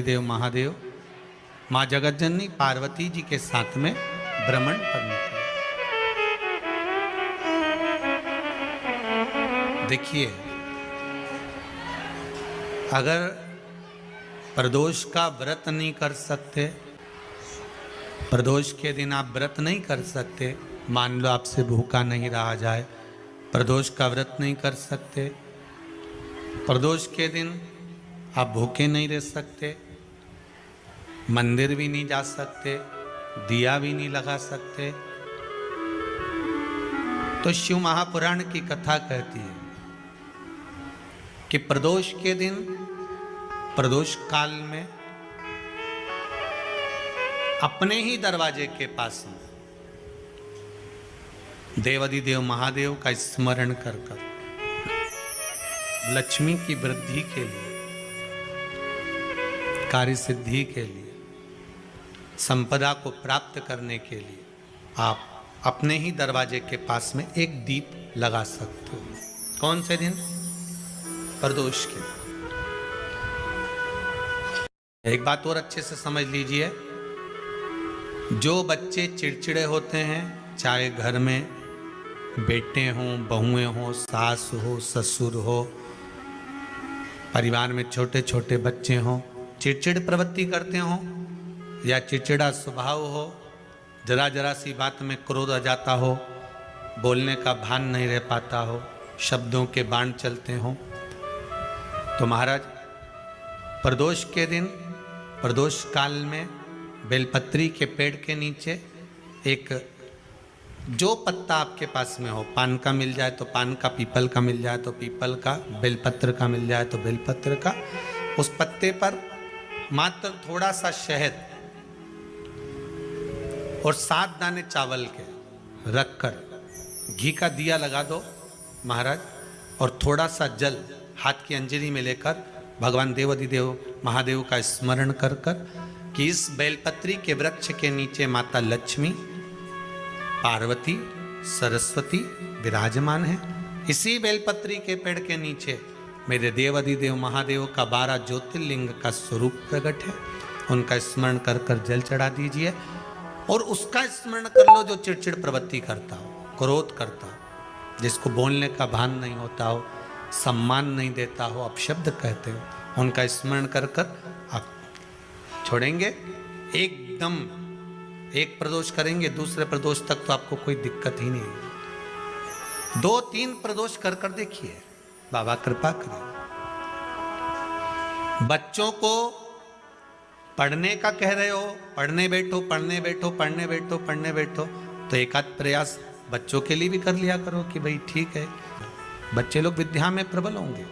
देव महादेव माँ जगतजननी पार्वती जी के साथ में भ्रमण पर निकले। देखिए, अगर प्रदोष का व्रत नहीं कर सकते, प्रदोष के दिन आप व्रत नहीं कर सकते, मान लो आपसे भूखा नहीं रहा जाए, प्रदोष का व्रत नहीं कर सकते, प्रदोष के दिन आप भूखे नहीं रह सकते, मंदिर भी नहीं जा सकते, दिया भी नहीं लगा सकते, तो शिव महापुराण की कथा कहती है कि प्रदोष के दिन, प्रदोष काल में अपने ही दरवाजे के पास में देवाधिदेव महादेव का स्मरण कर कर लक्ष्मी की वृद्धि के लिए, कार्य सिद्धि के लिए, संपदा को प्राप्त करने के लिए आप अपने ही दरवाजे के पास में एक दीप लगा सकते हो। कौन से दिन? प्रदोष के। एक बात और अच्छे से समझ लीजिए, जो बच्चे चिड़चिड़े होते हैं, चाहे घर में बेटे हों, बहुएं हों, सास हो, ससुर हो, परिवार में छोटे छोटे बच्चे हों, चिड़चिड़ प्रवृत्ति करते हों या चिड़चिड़ा स्वभाव हो, जरा जरा सी बात में क्रोध आ जाता हो, बोलने का भान नहीं रह पाता हो, शब्दों के बाण चलते हों, तो महाराज प्रदोष के दिन, प्रदोष काल में बेलपत्री के पेड़ के नीचे एक, जो पत्ता आपके पास में हो, पान का मिल जाए तो पान का, पीपल का मिल जाए तो पीपल का, बेलपत्र का मिल जाए तो बेलपत्र का, उस पत्ते पर मात्र थोड़ा सा शहद और 7 दाने चावल के रखकर घी का दिया लगा दो महाराज, और थोड़ा सा जल हाथ की अंजलि में लेकर भगवान देवाधिदेव महादेव का स्मरण कर कर कि इस बेलपत्री के वृक्ष के नीचे माता लक्ष्मी, पार्वती, सरस्वती विराजमान है। इसी बेलपत्री के पेड़ के नीचे मेरे देवाधिदेव महादेव का 12 ज्योतिर्लिंग का स्वरूप प्रकट है। उनका स्मरण कर कर जल चढ़ा दीजिए और उसका स्मरण कर लो जो चिड़चिड़ प्रवृत्ति करता हो, क्रोध करता हो, जिसको बोलने का भान नहीं होता हो, सम्मान नहीं देता हो, अपशब्द कहते हो, उनका स्मरण कर कर आप छोड़ेंगे। एकदम एक प्रदोष करेंगे, दूसरे प्रदोष तक तो आपको कोई दिक्कत ही नहीं है। 2-3 प्रदोष कर कर देखिए, बाबा कृपा करें। बच्चों को पढ़ने का कह रहे हो, पढ़ने बैठो, पढ़ने बैठो, पढ़ने बैठो, पढ़ने बैठो, तो एक आध प्रयास बच्चों के लिए भी कर लिया करो कि भाई ठीक है, बच्चे लोग विद्या में प्रबल होंगे।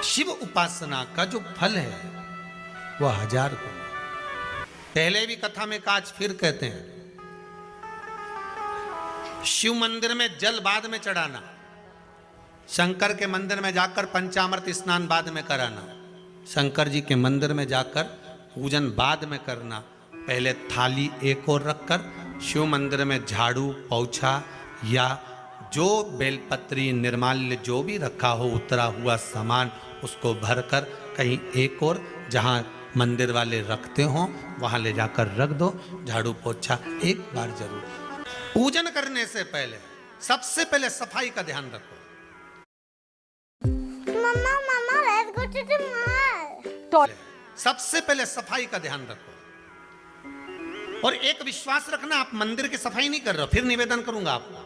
शिव उपासना का जो फल है वह 1000 गुना। पहले भी कथा में काज फिर कहते हैं, शिव मंदिर में जल बाद में चढ़ाना, शंकर के मंदिर में जाकर पंचामृत स्नान बाद में कराना, शंकर जी के मंदिर में जाकर पूजन बाद में करना, पहले थाली एक और रखकर शिव मंदिर में झाड़ू, पोछा या जो बेलपत्री, निर्माल्य जो भी रखा हो, उतरा हुआ सामान, उसको भरकर कहीं एक और जहां मंदिर वाले रखते हो वहां ले जाकर रख दो। झाड़ू पोछा एक बार जरूर। पूजन करने से पहले सबसे पहले सफाई का ध्यान रखो। Mama, let's go to the mall. सबसे पहले सफाई का ध्यान रखो। और एक विश्वास रखना, आप मंदिर की सफाई नहीं कर रहे हो, फिर निवेदन करूंगा आपको,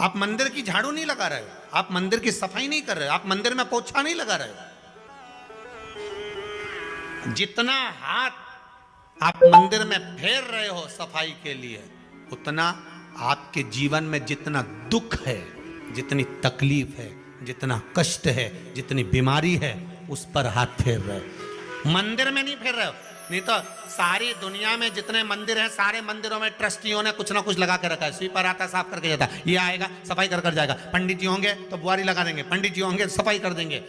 आप मंदिर की झाड़ू नहीं लगा रहे हो, आप मंदिर की सफाई नहीं कर रहे हो, आप मंदिर में पोछा नहीं लगा रहे हो। जितना हाथ आप मंदिर में फेर रहे हो सफाई के लिए, उतना आपके जीवन में जितना दुख है, जितनी तकलीफ है, जितना कष्ट है, जितनी बीमारी है, उस पर हाथ फेर रहे हो। मंदिर में नहीं फेर रहे हो। नहीं तो सारी दुनिया में जितने मंदिर हैं, सारे मंदिरों में ट्रस्टियों ने कुछ ना कुछ लगा के रखा है। स्वीपर आता है, साफ करके जाता है, ये आएगा सफाई कर कर जाएगा, पंडित जी होंगे तो बुआरी लगा देंगे, पंडित जी होंगे सफाई कर देंगे।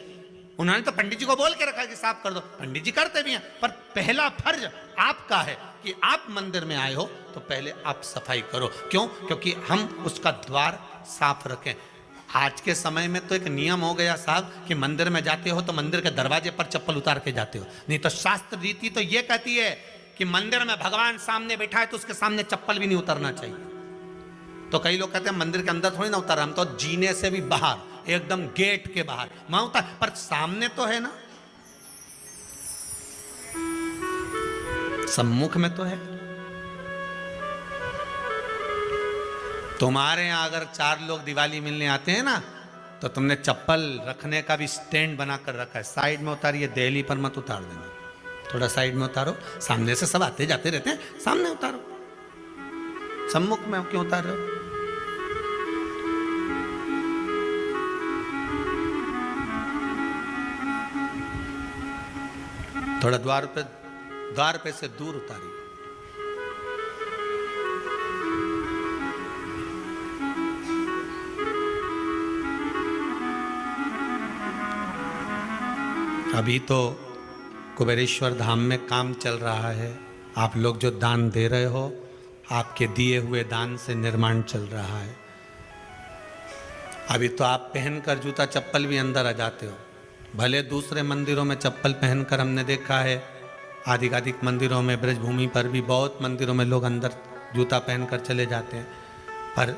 उन्होंने तो पंडित जी को बोल के रखा कि साफ कर दो, पंडित जी करते भी हैं, पर पहला फर्ज आपका है कि आप मंदिर में आए हो तो पहले आप सफाई करो। क्यों? क्योंकि हम उसका द्वार साफ रखें। आज के समय में तो एक नियम हो गया साहब कि मंदिर में जाते हो तो मंदिर के दरवाजे पर चप्पल उतार के जाते हो, नहीं तो शास्त्र रीति तो ये कहती है कि मंदिर में भगवान सामने बैठा है तो उसके सामने चप्पल भी नहीं उतरना चाहिए। तो कई लोग कहते हैं मंदिर के अंदर थोड़ी ना उतार, हम तो जीने से भी बाहर, एकदम गेट के बाहर वहां उतार, पर सामने तो है ना, सम्मुख में तो है। तुम्हारे यहां अगर 4 लोग दिवाली मिलने आते हैं ना तो तुमने चप्पल रखने का भी स्टैंड बनाकर रखा है, साइड में उतारिए, दहली पर मत उतार देना, थोड़ा साइड में उतारो। सामने से सब आते जाते रहते हैं, सामने उतारो, सम्मुख में क्यों उतार रहे हो? थोड़ा द्वार पे से दूर उतारिए। अभी तो कुबेरेश्वर धाम में काम चल रहा है, आप लोग जो दान दे रहे हो, आपके दिए हुए दान से निर्माण चल रहा है। अभी तो आप पहनकर जूता चप्पल भी अंदर आ जाते हो, भले दूसरे मंदिरों में चप्पल पहनकर हमने देखा है, आधिकाधिक मंदिरों में, ब्रजभूमि पर भी बहुत मंदिरों में लोग अंदर जूता पहनकर चले जाते हैं, पर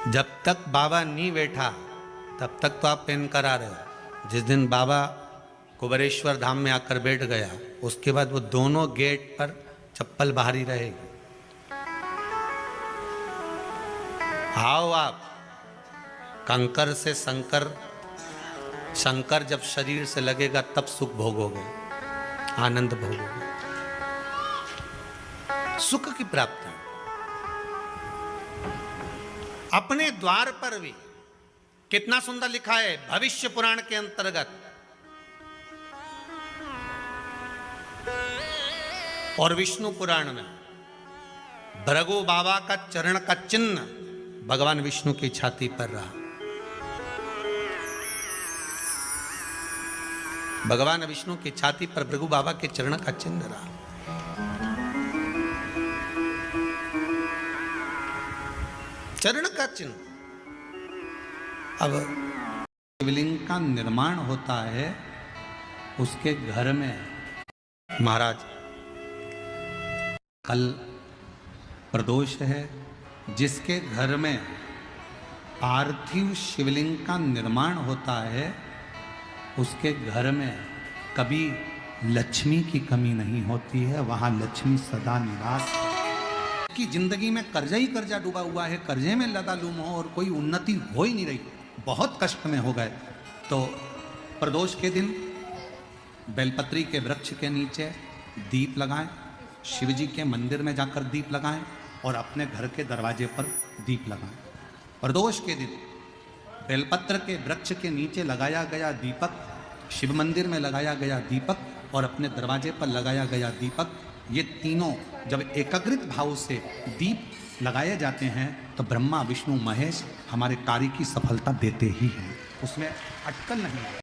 जब तक बाबा नहीं बैठा तब तक तो आप पहनकर आ रहे हो। जिस दिन बाबा कुबेरेश्वर धाम में आकर बैठ गया उसके बाद वो दोनों गेट पर चप्पल बाहर ही रहेगी। आओ आप, कंकर से शंकर जब शरीर से लगेगा तब सुख भोगोगे, आनंद भोगोगे, सुख की प्राप्ति। अपने द्वार पर भी कितना सुंदर लिखा है भविष्य पुराण के अंतर्गत, और विष्णु पुराण में भृगु बाबा का चरण का चिन्ह भगवान विष्णु की छाती पर रहा। भगवान विष्णु की छाती पर भृगु बाबा के चरण का चिन्ह रहा। चरण का चिन्ह। अब शिवलिंग का निर्माण होता है उसके घर में। महाराज कल प्रदोष है, जिसके घर में पार्थिव शिवलिंग का निर्माण होता है उसके घर में कभी लक्ष्मी की कमी नहीं होती है, वहाँ लक्ष्मी सदा निवास है। कि जिंदगी में कर्जा ही कर्जा डूबा हुआ है, कर्जे में लदालूम हो और कोई उन्नति हो ही नहीं रही, बहुत कष्ट में हो गए। तो प्रदोष के दिन बेलपत्री के वृक्ष के नीचे दीप लगाएं, शिव जी के मंदिर में जाकर दीप लगाएं और अपने घर के दरवाजे पर दीप लगाएं। प्रदोष के दिन बेलपत्र के वृक्ष के नीचे लगाया गया दीपक, शिव मंदिर में लगाया गया दीपक और अपने दरवाजे पर लगाया गया दीपक, ये तीनों जब एकाग्रित भाव से दीप लगाए जाते हैं तो ब्रह्मा विष्णु महेश हमारे कार्य की सफलता देते ही हैं, उसमें अटकल नहीं है।